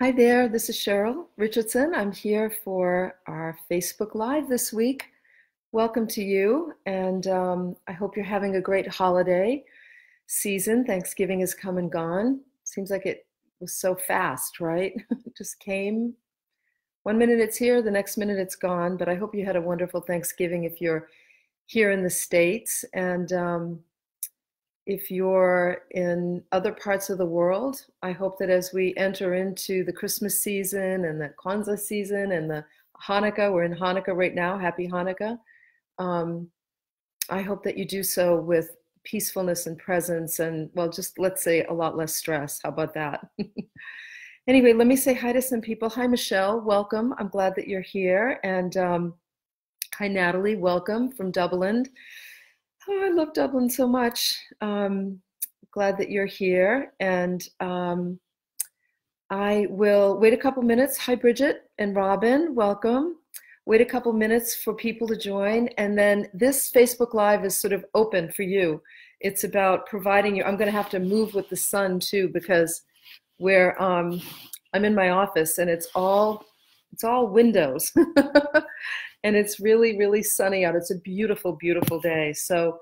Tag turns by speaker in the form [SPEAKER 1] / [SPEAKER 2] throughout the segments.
[SPEAKER 1] Hi there, this is Cheryl Richardson. I'm here for our Facebook Live this week. Welcome to you, and I hope you're having a great holiday season. Thanksgiving has come and gone. Seems like it was so fast, right? It just came. One minute it's here, the next minute it's gone, but I hope you had a wonderful Thanksgiving if you're here in the States. And if you're in other parts of the world, I hope that as we enter into the Christmas season and the Kwanzaa season and the Hanukkah, we're in Hanukkah right now, happy Hanukkah. I hope that you do so with peacefulness and presence and, well, just let's say a lot less stress. How about that? Anyway, let me say hi to some people. Hi, Michelle, welcome. I'm glad that you're here. And hi, Natalie, welcome from Dublin. Oh, I love Dublin so much. Glad that you're here. And I will wait a couple minutes. Hi, Bridget and Robin, welcome. Wait a couple minutes for people to join. And then this Facebook Live is sort of open for you. It's about providing you. I'm going to have to move with the sun too, because where I'm in my office and it's all windows. And it's really, really sunny out. It's a beautiful, beautiful day. So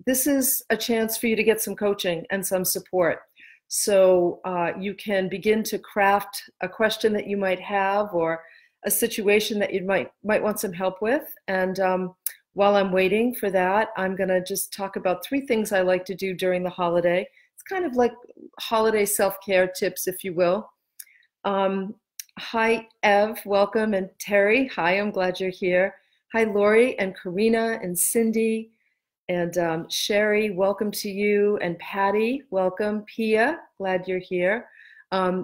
[SPEAKER 1] this is a chance for you to get some coaching and some support. So you can begin to craft a question that you might have or a situation that you might want some help with. And while I'm waiting for that, I'm going to just talk about 3 things I like to do during the holiday. It's kind of like holiday self-care tips, if you will. Hi, Ev, welcome, and Terry, hi, I'm glad you're here. Hi, Lori and Karina and Cindy and Sherry, welcome to you, and Patty, welcome. Pia, glad you're here.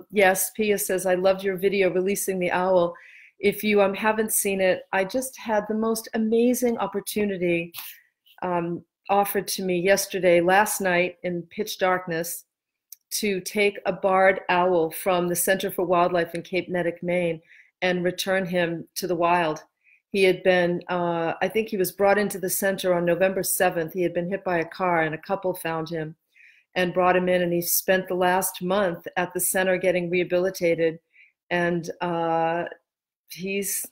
[SPEAKER 1] Yes, Pia says, I loved your video releasing the owl. If you haven't seen it, I just had the most amazing opportunity offered to me last night in pitch darkness, to take a barred owl from the Center for Wildlife in Cape Nettic, Maine, and return him to the wild. He had been, I think he was brought into the center on November 7th. He had been hit by a car and a couple found him and brought him in, and he spent the last month at the center getting rehabilitated, and he's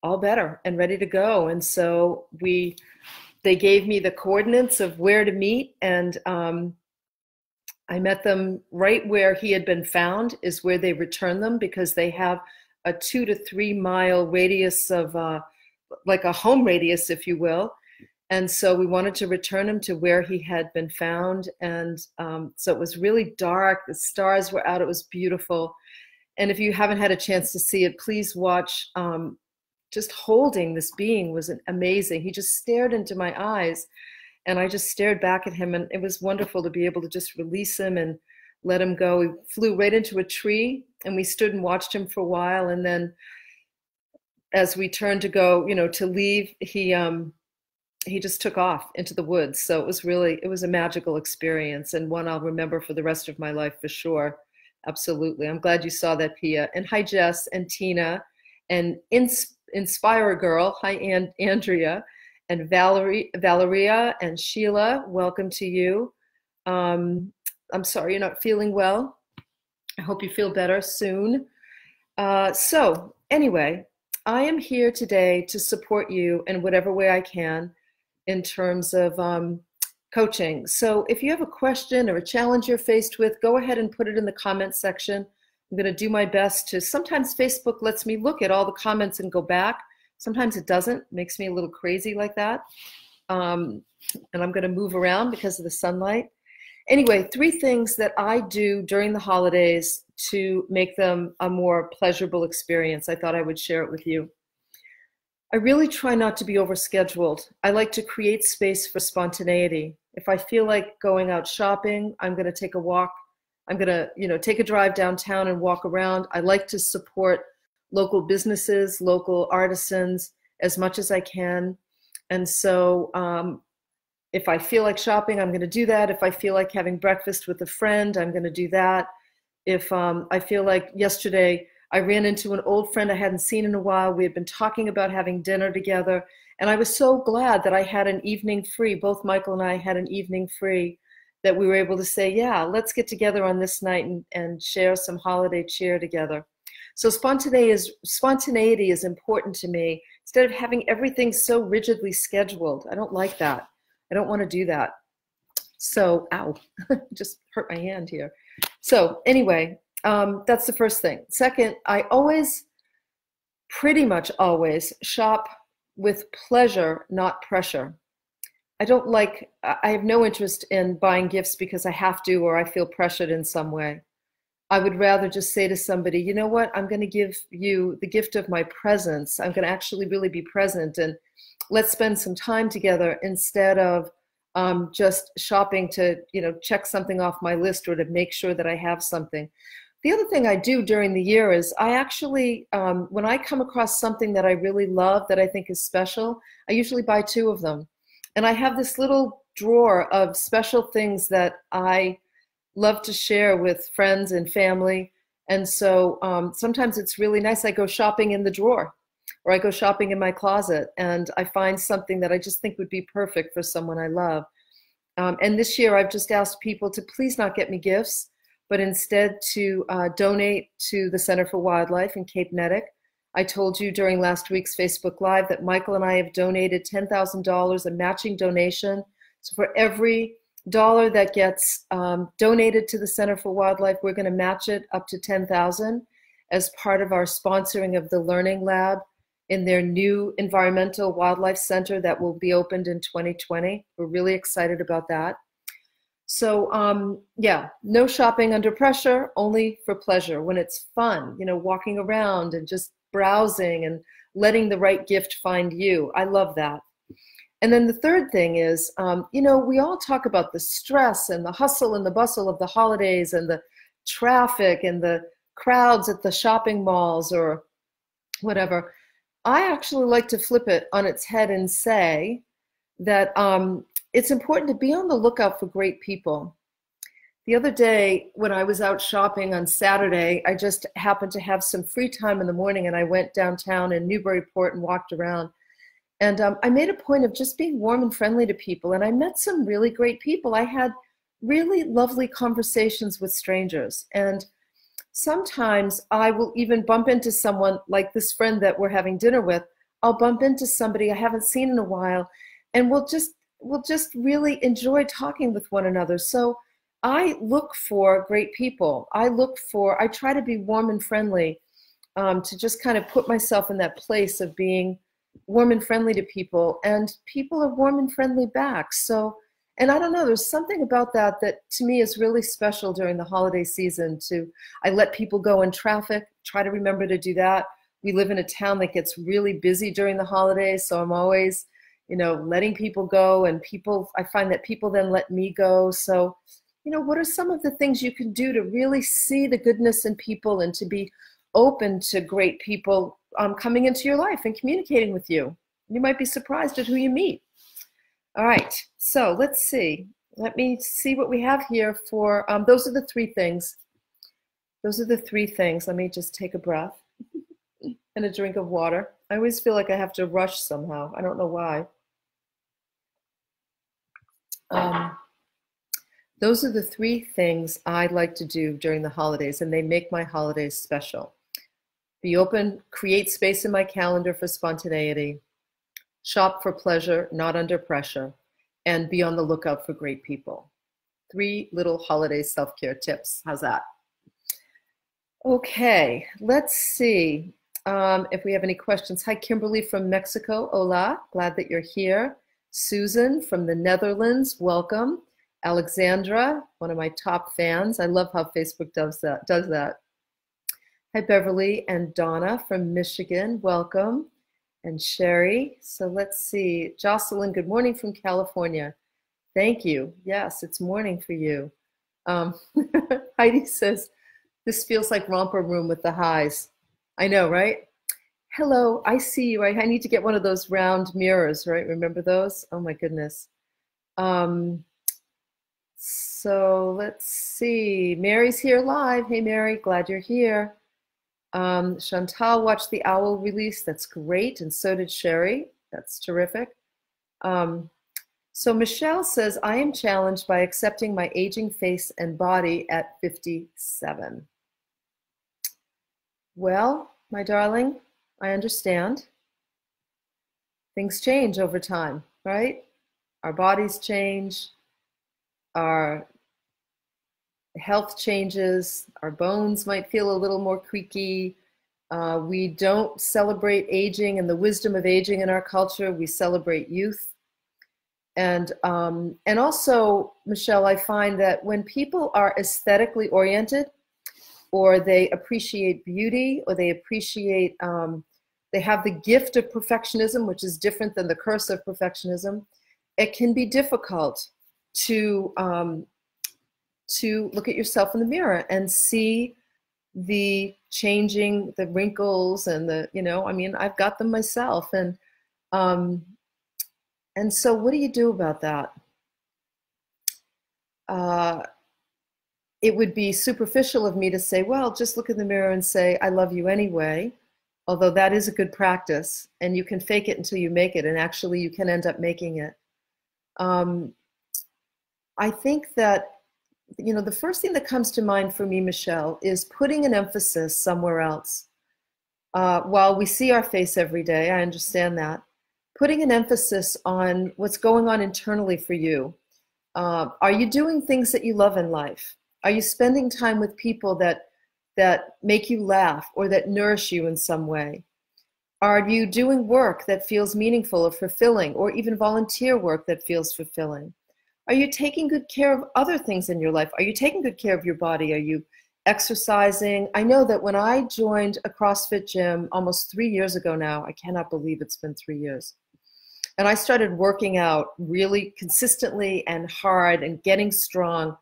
[SPEAKER 1] all better and ready to go. And so they gave me the coordinates of where to meet, and I met them right where he had been found is where they return them, because they have a 2 to 3 mile radius of like a home radius, if you will. And so we wanted to return him to where he had been found. And so it was really dark. The stars were out. It was beautiful. And if you haven't had a chance to see it, please watch. Just holding this being was amazing. He just stared into my eyes. And I just stared back at him, and it was wonderful to be able to just release him and let him go. He flew right into a tree, and we stood and watched him for a while. And then as we turned to go, to leave, he just took off into the woods. So it was a magical experience, and one I'll remember for the rest of my life for sure. Absolutely. I'm glad you saw that, Pia. And hi, Jess and Tina and Inspire Girl. Hi, Andrea. And Valeria and Sheila, welcome to you. I'm sorry you're not feeling well. I hope you feel better soon. So anyway, I am here today to support you in whatever way I can in terms of coaching. So if you have a question or a challenge you're faced with, go ahead and put it in the comments section. I'm going to do my best to, sometimes Facebook lets me look at all the comments and go back. Sometimes it doesn't, makes me a little crazy like that. And I'm going to move around because of the sunlight. Anyway, 3 things that I do during the holidays to make them a more pleasurable experience. I thought I would share it with you. I really try not to be overscheduled. I like to create space for spontaneity. If I feel like going out shopping, I'm going to take a walk. I'm going to, take a drive downtown and walk around. I like to support local businesses, local artisans as much as I can. And so if I feel like shopping, I'm going to do that. If I feel like having breakfast with a friend, I'm going to do that. If I feel like yesterday I ran into an old friend I hadn't seen in a while, we had been talking about having dinner together, and I was so glad that I had an evening free. Both Michael and I had an evening free. that we were able to say, yeah, let's get together on this night and share some holiday cheer together. So spontaneity is important to me. Instead of having everything so rigidly scheduled, I don't like that. I don't want to do that. So, ow, just hurt my hand here. So anyway, that's the first thing. Second, I always, pretty much always, shop with pleasure, not pressure. I have no interest in buying gifts because I have to or I feel pressured in some way. I would rather just say to somebody, you know what, I'm going to give you the gift of my presence. I'm going to actually really be present, and let's spend some time together instead of just shopping to, check something off my list or to make sure that I have something. The other thing I do during the year is I actually, when I come across something that I really love, that I think is special, I usually buy 2 of them. And I have this little drawer of special things that I love to share with friends and family. And so sometimes it's really nice. I go shopping in the drawer, or I go shopping in my closet, and I find something that I just think would be perfect for someone I love. And this year I've just asked people to please not get me gifts, but instead to donate to the Center for Wildlife in Cape Nettic. I told you during last week's Facebook Live that Michael and I have donated $10,000, a matching donation. So for every dollar that gets donated to the Center for Wildlife, we're going to match it up to $10,000 as part of our sponsoring of the Learning Lab in their new environmental wildlife center that will be opened in 2020. We're really excited about that. So yeah, no shopping under pressure, only for pleasure, when it's fun, walking around and just browsing and letting the right gift find you. I love that. And then the third thing is, we all talk about the stress and the hustle and the bustle of the holidays and the traffic and the crowds at the shopping malls or whatever. I actually like to flip it on its head and say that it's important to be on the lookout for great people. The other day when I was out shopping on Saturday, I just happened to have some free time in the morning, and I went downtown in Newburyport and walked around. And I made a point of just being warm and friendly to people, and I met some really great people. I had really lovely conversations with strangers, and sometimes I will even bump into someone like this friend that we're having dinner with. I'll bump into somebody I haven't seen in a while, and we'll just really enjoy talking with one another. So I look for great people. I try to be warm and friendly, to just kind of put myself in that place of being warm and friendly to people, and people are warm and friendly back. So, and I don't know, there's something about that to me is really special during the holiday season. I let people go in traffic, try to remember to do that. We live in a town that gets really busy during the holidays, so I'm always, letting people go, and I find that people then let me go. So, what are some of the things you can do to really see the goodness in people and to be open to great people coming into your life and communicating with you? You might be surprised at who you meet. All right, so let's see. Let me see what we have here for, those are the 3 things. Those are the 3 things. Let me just take a breath and a drink of water. I always feel like I have to rush somehow. I don't know why. Those are the 3 things I like to do during the holidays, and they make my holidays special. Be open, create space in my calendar for spontaneity, shop for pleasure, not under pressure, and be on the lookout for great people. 3 little holiday self-care tips. How's that? Okay, let's see if we have any questions. Hi, Kimberly from Mexico. Hola, glad that you're here. Susan from the Netherlands, welcome. Alexandra, one of my top fans. I love how Facebook does that. Hi, Beverly and Donna from Michigan, welcome. And Sherry. So let's see. Jocelyn, good morning from California. Thank you. Yes, it's morning for you. Heidi says, this feels like romper room with the highs. I know, right? Hello, I see you. I need to get one of those round mirrors, right? Remember those? Oh my goodness. So let's see. Mary's here live. Hey, Mary, glad you're here. Chantal watched the Owl release. That's great. And so did Sherry. That's terrific. So So Michelle says, I am challenged by accepting my aging face and body at 57. Well, my darling, I understand. Things change over time, right? Our bodies change, our health changes, our bones might feel a little more creaky. We don't celebrate aging and the wisdom of aging in our culture. We celebrate youth. And also, Michelle, I find that when people are aesthetically oriented, or they appreciate beauty, or they appreciate, they have the gift of perfectionism, which is different than the curse of perfectionism, it can be difficult to look at yourself in the mirror and see the changing, the wrinkles and the, I mean, I've got them myself. And so what do you do about that? It would be superficial of me to say, well, just look in the mirror and say, I love you anyway, although that is a good practice, and you can fake it until you make it, and actually you can end up making it. I think that, the first thing that comes to mind for me, Michelle, is putting an emphasis somewhere else. While we see our face every day, I understand that, putting an emphasis on what's going on internally for you. Are you doing things that you love in life? Are you spending time with people that make you laugh or that nourish you in some way? Are you doing work that feels meaningful or fulfilling, or even volunteer work that feels fulfilling? Are you taking good care of other things in your life? Are you taking good care of your body? Are you exercising? I know that when I joined a CrossFit gym almost 3 years ago now, I cannot believe it's been 3 years, and I started working out really consistently and hard and getting strong,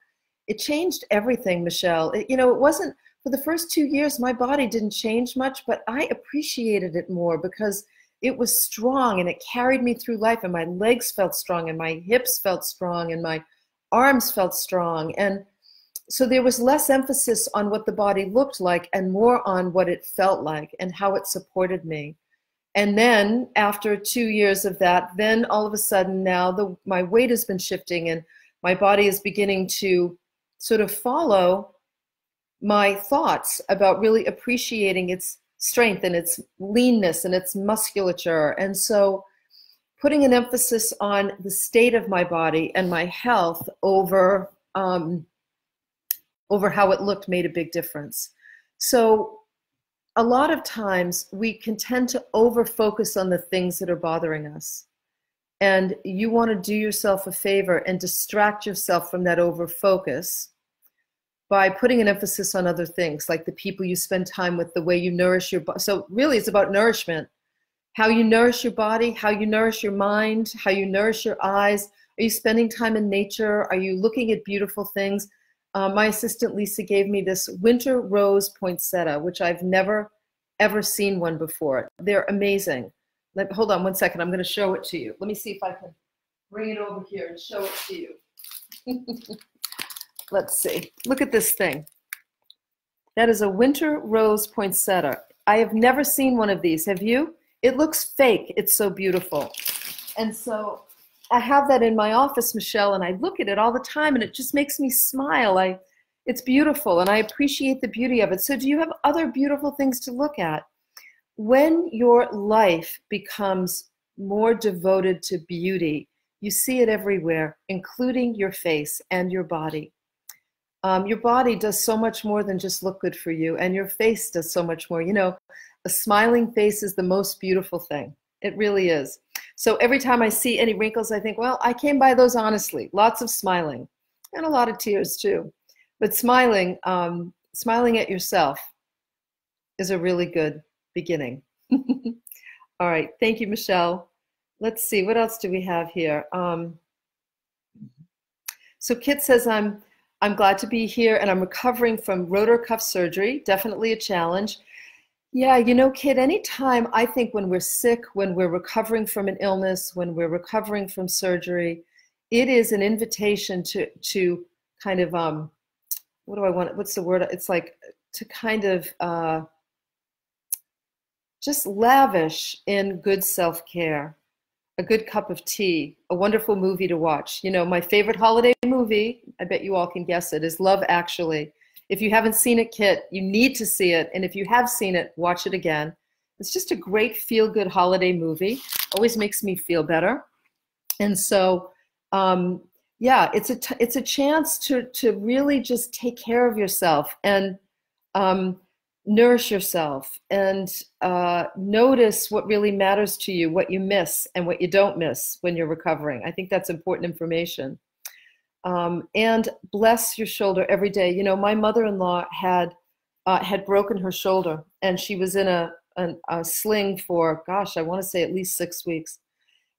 [SPEAKER 1] it changed everything, Michelle. It wasn't, for the first 2 years, my body didn't change much, but I appreciated it more because it was strong and it carried me through life, and my legs felt strong and my hips felt strong and my arms felt strong. And so there was less emphasis on what the body looked like and more on what it felt like and how it supported me. And then after 2 years of that, then all of a sudden now my weight has been shifting and my body is beginning to sort of follow my thoughts about really appreciating its strength and its leanness and its musculature. And so putting an emphasis on the state of my body and my health over how it looked made a big difference. So a lot of times we can tend to over-focus on the things that are bothering us. And you want to do yourself a favor and distract yourself from that over-focus by putting an emphasis on other things, like the people you spend time with, the way you nourish your body. So really it's about nourishment. How you nourish your body, how you nourish your mind, how you nourish your eyes. Are you spending time in nature? Are you looking at beautiful things? My assistant Lisa gave me this winter rose poinsettia, which I've never, ever seen one before. They're amazing. Hold on one second, I'm going to show it to you. Let me see if I can bring it over here and show it to you. Let's see. Look at this thing. That is a winter rose poinsettia. I have never seen one of these. Have you? It looks fake. It's so beautiful. And so I have that in my office, Michelle, and I look at it all the time, and it just makes me smile. It's beautiful, and I appreciate the beauty of it. So do you have other beautiful things to look at? When your life becomes more devoted to beauty, you see it everywhere, including your face and your body. Your body does so much more than just look good for you, and your face does so much more. A smiling face is the most beautiful thing. It really is. So every time I see any wrinkles, I think, well, I came by those honestly. Lots of smiling and a lot of tears too. But smiling at yourself is a really good beginning. All right. Thank you, Michelle. Let's see. What else do we have here? So Kit says, I'm glad to be here, and I'm recovering from rotor cuff surgery. Definitely a challenge. Yeah, Kit, anytime I think when we're sick, when we're recovering from an illness, when we're recovering from surgery, it is an invitation to kind of, what do I want? What's the word? It's like to kind of just lavish in good self-care. a good cup of tea, a wonderful movie to watch. You know, my favorite holiday movie, I bet you all can guess it, is Love Actually. If you haven't seen it, Kit, you need to see it. And if you have seen it, watch it again. It's just a great feel-good holiday movie. Always makes me feel better. And so, yeah, it's a chance to really just take care of yourself and nourish yourself and notice what really matters to you, what you miss and what you don't miss when you're recovering. I think that's important information. And bless your shoulder every day. You know, my mother-in-law had broken her shoulder, and she was in a sling for, gosh, I want to say at least 6 weeks.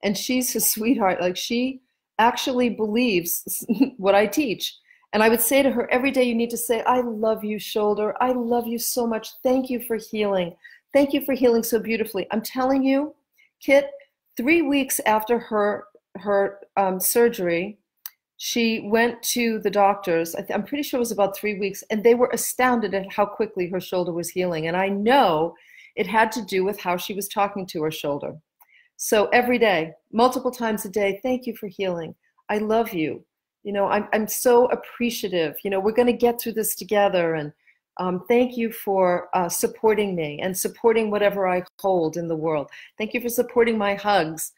[SPEAKER 1] And she's a sweetheart. Like, she actually believes what I teach. And I would say to her every day, you need to say, I love you, shoulder. I love you so much. Thank you for healing. Thank you for healing so beautifully. I'm telling you, Kit, 3 weeks after her surgery, she went to the doctors. I'm pretty sure it was about 3 weeks, and they were astounded at how quickly her shoulder was healing. And I know it had to do with how she was talking to her shoulder. So every day, multiple times a day, thank you for healing. I love you. You know, I'm so appreciative. You know, we're going to get through this together. And thank you for supporting me and supporting whatever I hold in the world. Thank you for supporting my hugs.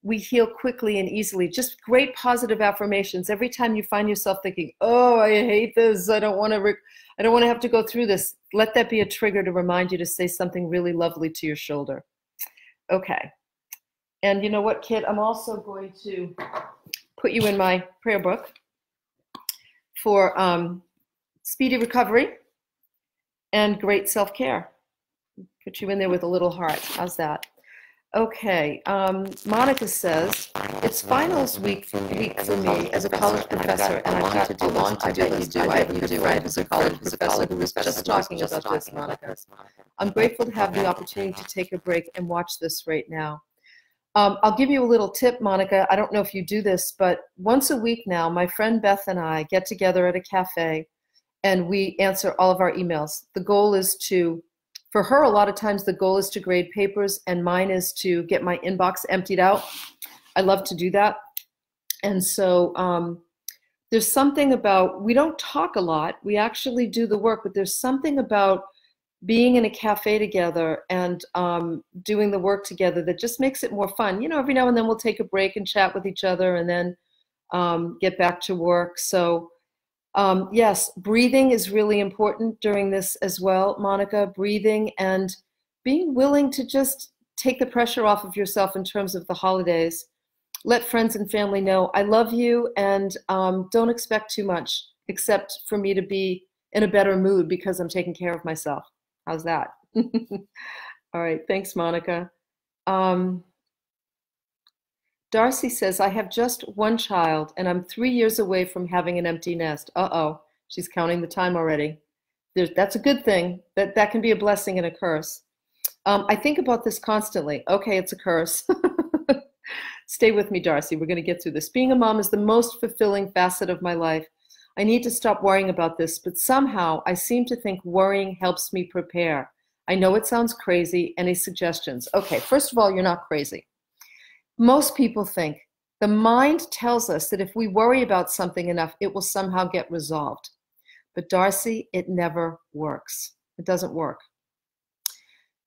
[SPEAKER 1] We heal quickly and easily. Just great positive affirmations. Every time you find yourself thinking, oh, I hate this. I don't want to have to go through this. Let that be a trigger to remind you to say something really lovely to your shoulder. Okay. And you know what, Kit? I'm also going to put you in my prayer book for speedy recovery and great self-care. Put you in there with a little heart. How's that? Okay. Monica says, it's finals week for me as a college professor, and I've got a long to-do list. I have a good friend who's a college professor who was just talking about this, Monica. I'm grateful to have the opportunity to take a break and watch this right now. I'll give you a little tip, Monica. I don't know if you do this, but once a week now, my friend Beth and I get together at a cafe and we answer all of our emails. The goal is for her, a lot of times the goal is to grade papers, and mine is to get my inbox emptied out. I love to do that. And so there's something about, we don't talk a lot. We actually do the work, but there's something about being in a cafe together and doing the work together that just makes it more fun. You know, every now and then we'll take a break and chat with each other and then get back to work. So yes, breathing is really important during this as well, Monica. Breathing and being willing to just take the pressure off of yourself in terms of the holidays. Let friends and family know I love you, and don't expect too much except for me to be in a better mood because I'm taking care of myself. How's that? All right. Thanks, Monica. Darcy says, I have just one child and I'm 3 years away from having an empty nest. Uh-oh. She's counting the time already. That's a good thing. That can be a blessing and a curse. I think about this constantly. Okay, it's a curse. Stay with me, Darcy. We're going to get through this. Being a mom is the most fulfilling facet of my life. I need to stop worrying about this, but somehow I seem to think worrying helps me prepare. I know it sounds crazy. Any suggestions? Okay, first of all, you're not crazy. Most people think the mind tells us that if we worry about something enough, it will somehow get resolved. But Darcy, it never works. It doesn't work.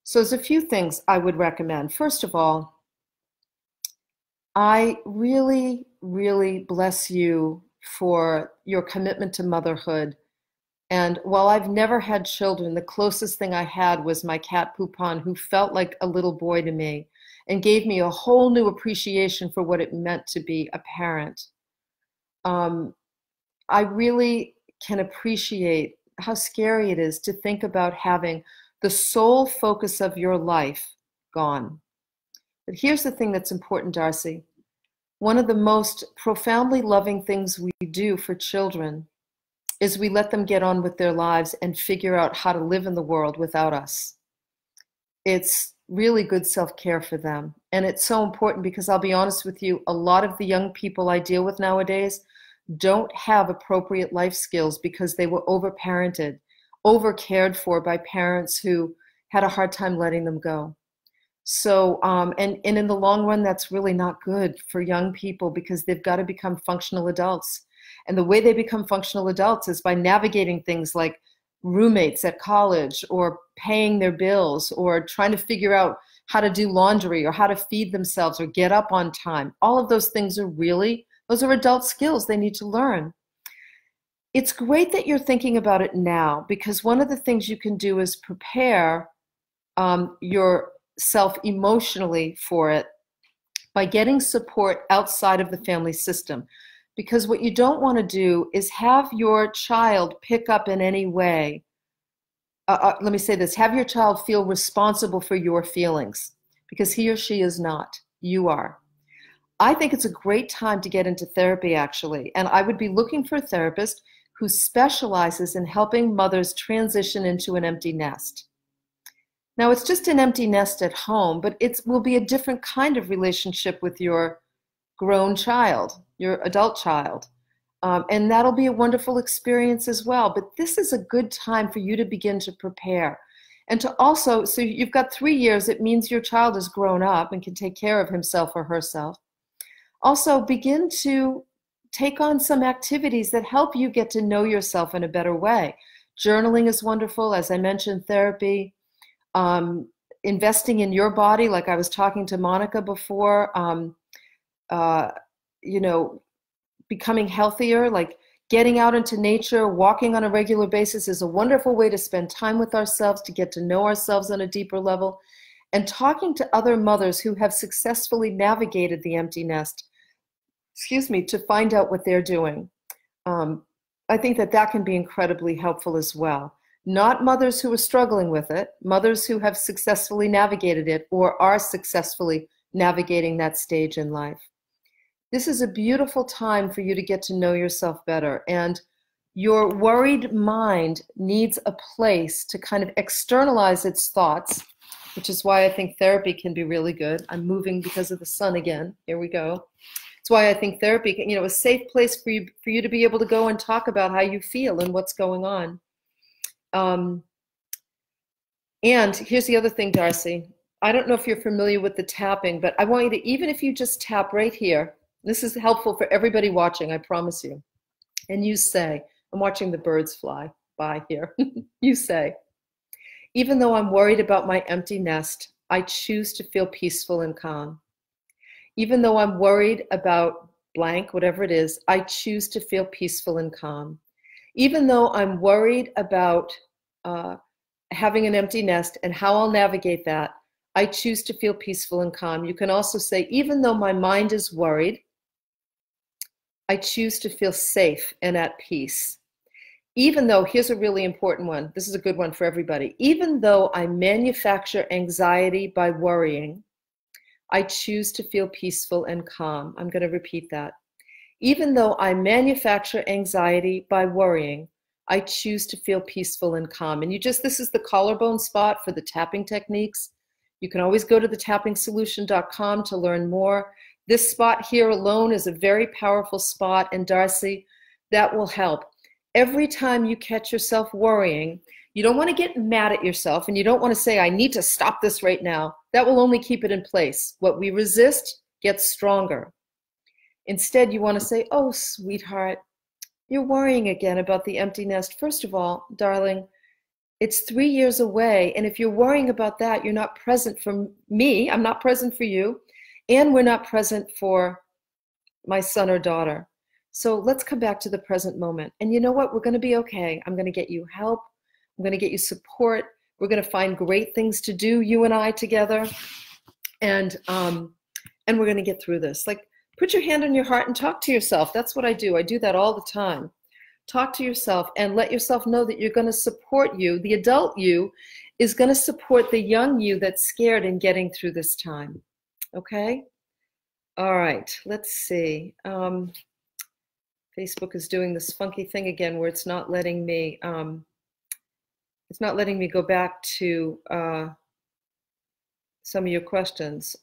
[SPEAKER 1] So there's a few things I would recommend. First of all, I really, really bless you for your commitment to motherhood. And while I've never had children, the closest thing I had was my cat Poupon, who felt like a little boy to me and gave me a whole new appreciation for what it meant to be a parent. I really can appreciate how scary it is to think about having the sole focus of your life gone. But here's the thing that's important, Darcy. One of the most profoundly loving things we do for children is we let them get on with their lives and figure out how to live in the world without us. It's really good self-care for them. And it's so important because I'll be honest with you, a lot of the young people I deal with nowadays don't have appropriate life skills because they were overparented, over cared for by parents who had a hard time letting them go. So, and in the long run, that's really not good for young people because they've got to become functional adults. And the way they become functional adults is by navigating things like roommates at college or paying their bills or trying to figure out how to do laundry or how to feed themselves or get up on time. All of those things are those are adult skills they need to learn. It's great that you're thinking about it now because one of the things you can do is prepare yourself emotionally for it by getting support outside of the family system. Because what you don't want to do is have your child pick up in any way. Let me say this, have your child feel responsible for your feelings because he or she is not. You are. I think it's a great time to get into therapy, actually. And I would be looking for a therapist who specializes in helping mothers transition into an empty nest. Now, it's just an empty nest at home, but it will be a different kind of relationship with your grown child, your adult child. And that'll be a wonderful experience as well. But this is a good time for you to begin to prepare. And to also, so you've got 3 years, it means your child is grown up and can take care of himself or herself. Also, begin to take on some activities that help you get to know yourself in a better way. Journaling is wonderful, as I mentioned, therapy, investing in your body, like I was talking to Monica before, becoming healthier, like getting out into nature, walking on a regular basis is a wonderful way to spend time with ourselves, to get to know ourselves on a deeper level, and talking to other mothers who have successfully navigated the empty nest, to find out what they're doing. I think that can be incredibly helpful as well. Not mothers who are struggling with it, mothers who have successfully navigated it or are successfully navigating that stage in life. This is a beautiful time for you to get to know yourself better. And your worried mind needs a place to kind of externalize its thoughts, which is why I think therapy can be really good. I'm moving because of the sun again. Here we go. It's why I think therapy, a safe place for you to be able to go and talk about how you feel and what's going on. And here's the other thing, Darcy. I don't know if you're familiar with the tapping, but I want you to, even if you just tap right here, this is helpful for everybody watching, I promise you. And you say, I'm watching the birds fly by here. You say, even though I'm worried about my empty nest, I choose to feel peaceful and calm. Even though I'm worried about blank, whatever it is, I choose to feel peaceful and calm. Even though I'm worried about having an empty nest and how I'll navigate that, I choose to feel peaceful and calm. You can also say, even though my mind is worried, I choose to feel safe and at peace. Even though, here's a really important one, this is a good one for everybody, even though I manufacture anxiety by worrying, I choose to feel peaceful and calm. I'm going to repeat that. Even though I manufacture anxiety by worrying, I choose to feel peaceful and calm. And this is the collarbone spot for the tapping techniques. You can always go to thetappingsolution.com to learn more. This spot here alone is a very powerful spot, and Darcy, that will help. Every time you catch yourself worrying, you don't want to get mad at yourself, and you don't want to say, I need to stop this right now. That will only keep it in place. What we resist gets stronger. Instead, you want to say, oh, sweetheart, you're worrying again about the empty nest. First of all, darling, it's 3 years away, and if you're worrying about that, you're not present for me. I'm not present for you, and we're not present for my son or daughter. So let's come back to the present moment. And you know what? We're going to be okay. I'm going to get you help. I'm going to get you support. We're going to find great things to do, you and I together, and we're going to get through this. Like, put your hand on your heart and talk to yourself. That's what I do. I do that all the time. Talk to yourself and let yourself know that you're going to support you. The adult you is going to support the young you that's scared in getting through this time. Okay? All right. Let's see. Facebook is doing this funky thing again where it's not letting me go back to some of your questions.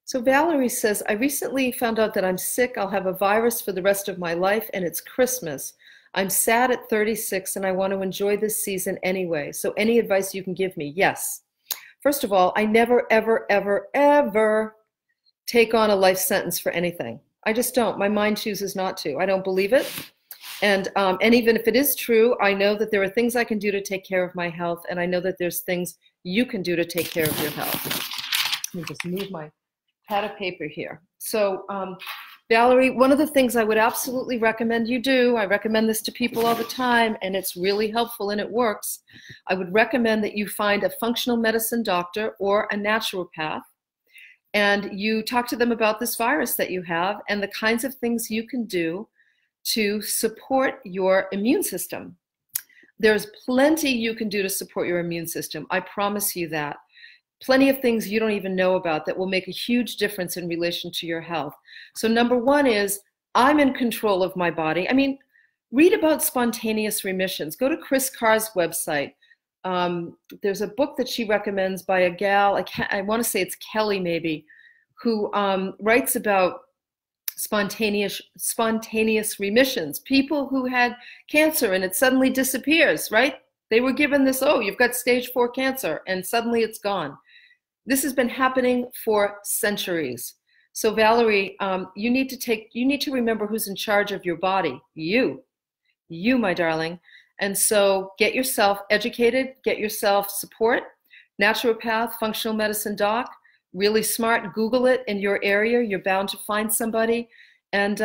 [SPEAKER 1] So Valerie says, I recently found out that I'm sick. I'll have a virus for the rest of my life, and it's Christmas. I'm sad at 36 and I want to enjoy this season anyway. So any advice you can give me? Yes. First of all, I never, ever, ever, ever take on a life sentence for anything. I just don't. My mind chooses not to. I don't believe it. And even if it is true, I know that there are things I can do to take care of my health, and I know that there's things you can do to take care of your health. Let me just move my pad of paper here. So, Valerie, one of the things I would absolutely recommend you do, I recommend this to people all the time, and it's really helpful and it works. I would recommend that you find a functional medicine doctor or a naturopath, and you talk to them about this virus that you have and the kinds of things you can do to support your immune system. There's plenty you can do to support your immune system. I promise you that. Plenty of things you don't even know about that will make a huge difference in relation to your health. So number one is, I'm in control of my body. I mean, read about spontaneous remissions. Go to Chris Carr's website. There's a book that she recommends by a gal, I want to say it's Kelly maybe, who writes about spontaneous remissions. People who had cancer and it suddenly disappears, right? They were given this, oh, you've got stage 4 cancer, and suddenly it's gone. This has been happening for centuries. So Valerie, you need to remember who's in charge of your body. You, my darling. And so get yourself educated, get yourself support, naturopath, functional medicine doc, really smart, Google it in your area. You're bound to find somebody, and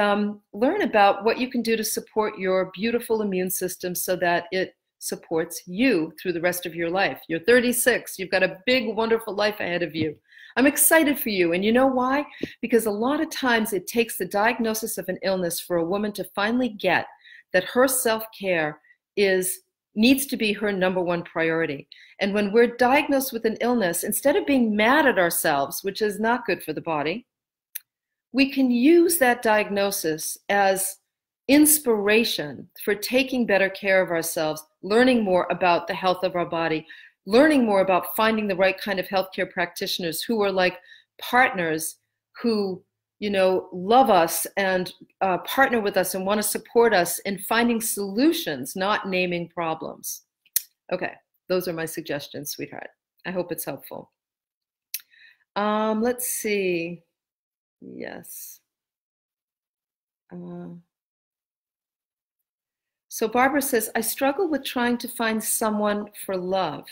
[SPEAKER 1] learn about what you can do to support your beautiful immune system so that it supports you through the rest of your life. You're 36. You've got a big, wonderful life ahead of you. I'm excited for you. And you know why? Because a lot of times it takes the diagnosis of an illness for a woman to finally get that her self-care needs to be her number one priority. And when we're diagnosed with an illness, instead of being mad at ourselves, which is not good for the body, we can use that diagnosis as inspiration for taking better care of ourselves, learning more about the health of our body, learning more about finding the right kind of healthcare practitioners who are like partners who, love us and partner with us and want to support us in finding solutions, not naming problems. Okay, those are my suggestions, sweetheart. I hope it's helpful. Let's see. Yes. So Barbara says, I struggle with trying to find someone for love.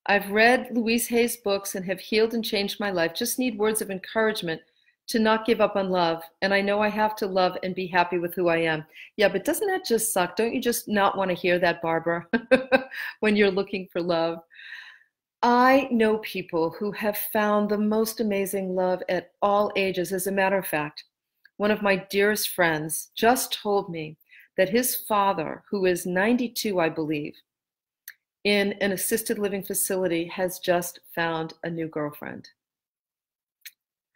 [SPEAKER 1] I've read Louise Hay's books and have healed and changed my life. Just need words of encouragement to not give up on love. And I know I have to love and be happy with who I am. Yeah, but doesn't that just suck? Don't you just not want to hear that, Barbara, when you're looking for love? I know people who have found the most amazing love at all ages. As a matter of fact, one of my dearest friends just told me that his father, who is 92, I believe, in an assisted living facility, has just found a new girlfriend.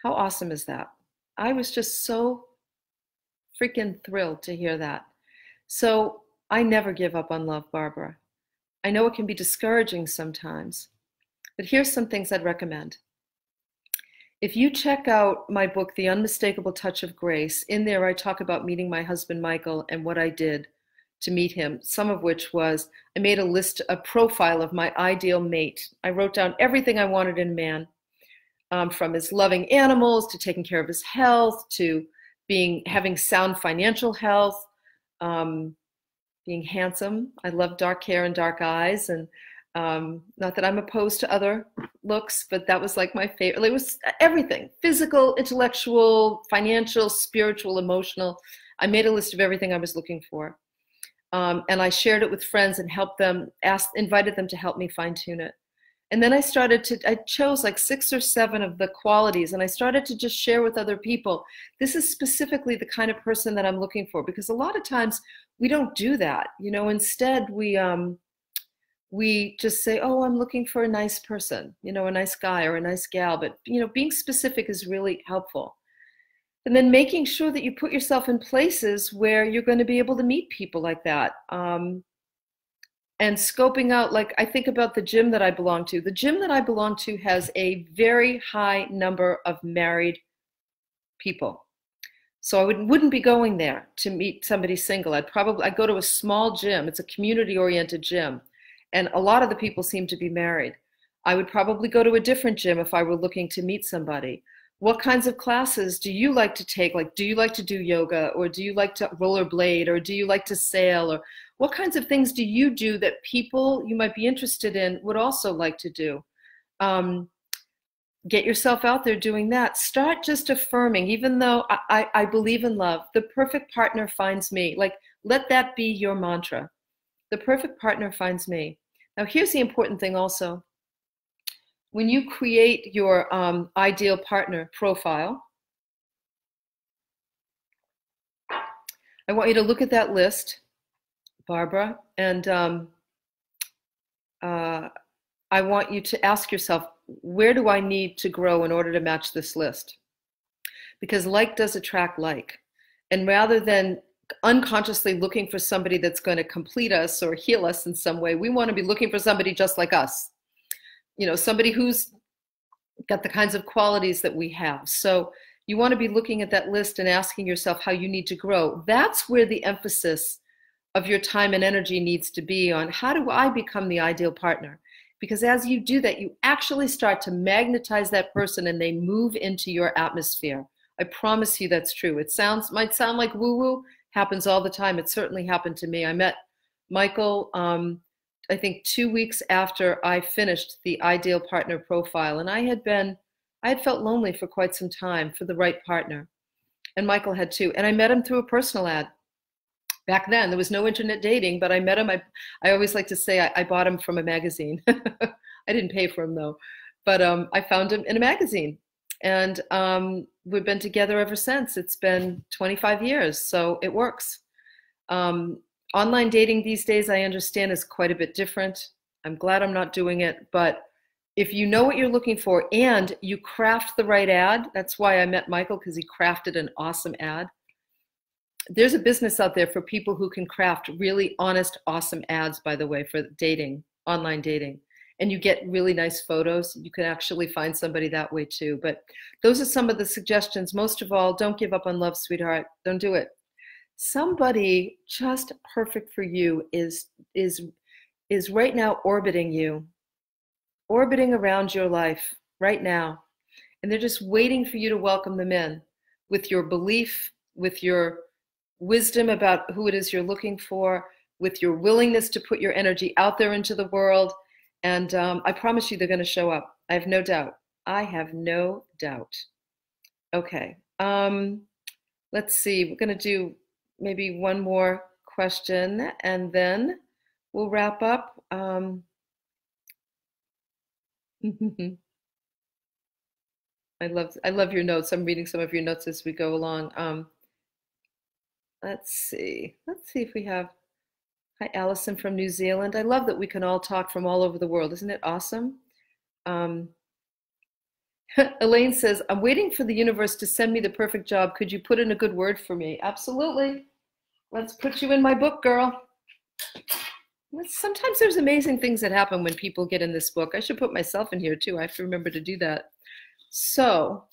[SPEAKER 1] How awesome is that? I was just so freaking thrilled to hear that. So I never give up on love, Barbara. I know it can be discouraging sometimes, but here's some things I'd recommend. If you check out my book, The Unmistakable Touch of Grace, in there I talk about meeting my husband, Michael, and what I did to meet him, some of which was I made a profile of my ideal mate. I wrote down everything I wanted in a man, from his loving animals to taking care of his health to having sound financial health, being handsome. I love dark hair and dark eyes, and not that I'm opposed to other looks, but that was like my favorite. It was everything: physical, intellectual, financial, spiritual, emotional. I made a list of everything I was looking for, and I shared it with friends and invited them to help me fine tune it. And then I chose like 6 or 7 of the qualities, and I started to just share with other people. This is specifically the kind of person that I'm looking for, because a lot of times we don't do that. Instead we just say, oh, I'm looking for a nice person, a nice guy or a nice gal. But, being specific is really helpful. And then making sure that you put yourself in places where you're going to be able to meet people like that. And scoping out, like I think about the gym that I belong to. The gym that I belong to has a very high number of married people. So I wouldn't be going there to meet somebody single. I'd go to a small gym. It's a community-oriented gym, and a lot of the people seem to be married. I would probably go to a different gym if I were looking to meet somebody. What kinds of classes do you like to take? Like, do you like to do yoga, or do you like to rollerblade, or do you like to sail, or what kinds of things do you do that people you might be interested in would also like to do? Get yourself out there doing that. Start just affirming, even though I believe in love, the perfect partner finds me. Like, let that be your mantra. The perfect partner finds me. Now, here's the important thing also. When you create your ideal partner profile, I want you to look at that list, Barbara, and I want you to ask yourself, where do I need to grow in order to match this list? Because like does attract like. And rather than unconsciously looking for somebody that's going to complete us or heal us in some way, we want to be looking for somebody just like us. You know, somebody who's got the kinds of qualities that we have. So you want to be looking at that list and asking yourself how you need to grow. That's where the emphasis of your time and energy needs to be on, how do I become the ideal partner? Because as you do that, you actually start to magnetize that person and they move into your atmosphere. I promise you that's true. It might sound like woo-woo, happens all the time. It certainly happened to me. I met Michael, I think 2 weeks after I finished the ideal partner profile, and I had felt lonely for quite some time for the right partner. And Michael had too. And I met him through a personal ad. Back then, there was no internet dating, but I met him. I always like to say I bought him from a magazine. I didn't pay for him though, but I found him in a magazine, and we've been together ever since. It's been 25 years, so it works. Online dating these days, I understand, is quite a bit different. I'm glad I'm not doing it, but if you know what you're looking for and you craft the right ad, that's why I met Michael, because he crafted an awesome ad. There's a business out there for people who can craft really honest, awesome ads, by the way, for dating, online dating. And you get really nice photos. You can actually find somebody that way too. But those are some of the suggestions. Most of all, don't give up on love, sweetheart. Don't do it. Somebody just perfect for you is right now orbiting you, orbiting around your life right now. And they're just waiting for you to welcome them in with your belief, with your wisdom about who it is you're looking for, with your willingness to put your energy out there into the world. And I promise you they're going to show up. I have no doubt. I have no doubt. Okay. Let's see. We're going to do maybe one more question and then we'll wrap up. I love your notes. I'm reading some of your notes as we go along. Let's see if we have, hi, Allison from New Zealand. I love that we can all talk from all over the world. Isn't it awesome? Elaine says, I'm waiting for the universe to send me the perfect job. Could you put in a good word for me? Absolutely. Let's put you in my book, girl. Sometimes there's amazing things that happen when people get in this book. I should put myself in here too. I have to remember to do that. So,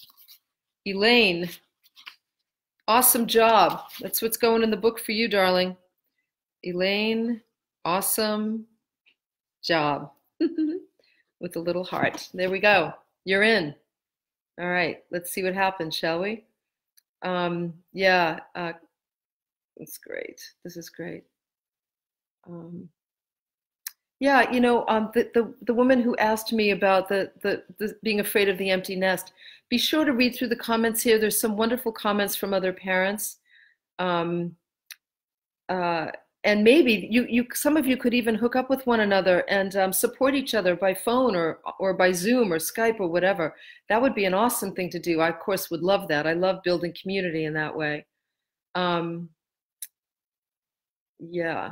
[SPEAKER 1] Elaine, awesome job. That's what's going in the book for you, darling. Elaine, awesome job. With a little heart. There we go. You're in. All right. Let's see what happens, shall we? Yeah. That's great. This is great. Yeah, you know, the woman who asked me about the being afraid of the empty nest, be sure to read through the comments here. There's some wonderful comments from other parents. And maybe some of you could even hook up with one another and support each other by phone or by Zoom or Skype or whatever. That would be an awesome thing to do. I, of course, would love that. I love building community in that way. Yeah.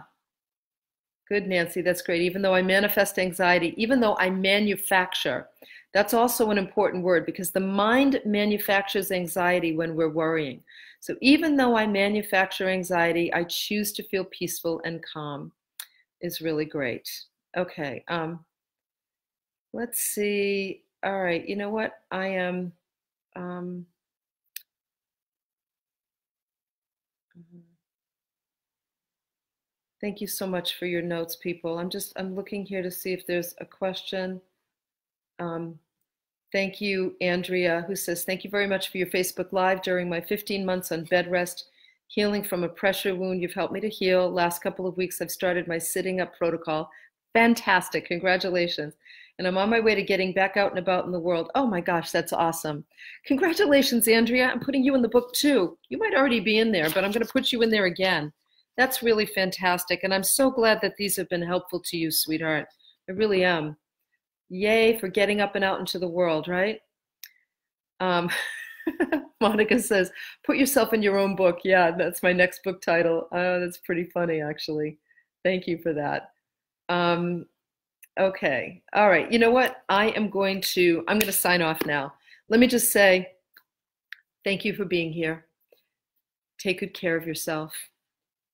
[SPEAKER 1] Good, Nancy. That's great. Even though I manifest anxiety, even though I manufacture, that's also an important word because the mind manufactures anxiety when we're worrying. So even though I manufacture anxiety, I choose to feel peaceful and calm is really great. Okay. Let's see. All right. You know what? I am, Thank you so much for your notes, people. I'm looking here to see if there's a question. Thank you, Andrea, who says, thank you very much for your Facebook Live during my 15 months on bed rest, healing from a pressure wound. You've helped me to heal. Last couple of weeks, I've started my sitting up protocol. Fantastic. Congratulations. And I'm on my way to getting back out and about in the world. Oh my gosh, that's awesome. Congratulations, Andrea. I'm putting you in the book too. You might already be in there, but I'm going to put you in there again. That's really fantastic. And I'm so glad that these have been helpful to you, sweetheart. I really am. Yay for getting up and out into the world, right? Monica says, put yourself in your own book. Yeah, that's my next book title. Oh, that's pretty funny, actually. Thank you for that. Okay. All right. You know what? I'm going to sign off now. Let me just say thank you for being here. Take good care of yourself.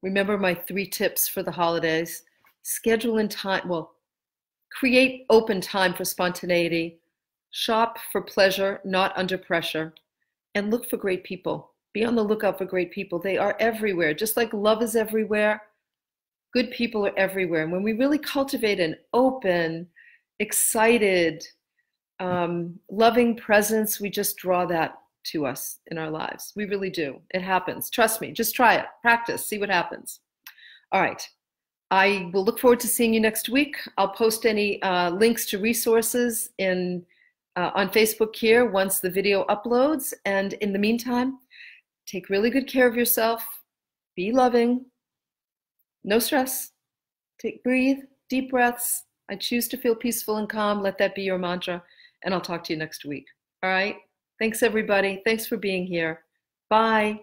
[SPEAKER 1] Remember my 3 tips for the holidays. Schedule in time. Well, create open time for spontaneity. Shop for pleasure, not under pressure. And look for great people. Be on the lookout for great people. They are everywhere. Just like love is everywhere, good people are everywhere. And when we really cultivate an open, excited, loving presence, we just draw that to us in our lives. We really do. It happens. Trust me. Just try it. Practice. See what happens. All right. I will look forward to seeing you next week. I'll post any links to resources on Facebook here once the video uploads. And in the meantime, take really good care of yourself. Be loving. No stress. Breathe, deep breaths. I choose to feel peaceful and calm. Let that be your mantra. And I'll talk to you next week. All right? Thanks, everybody. Thanks for being here. Bye.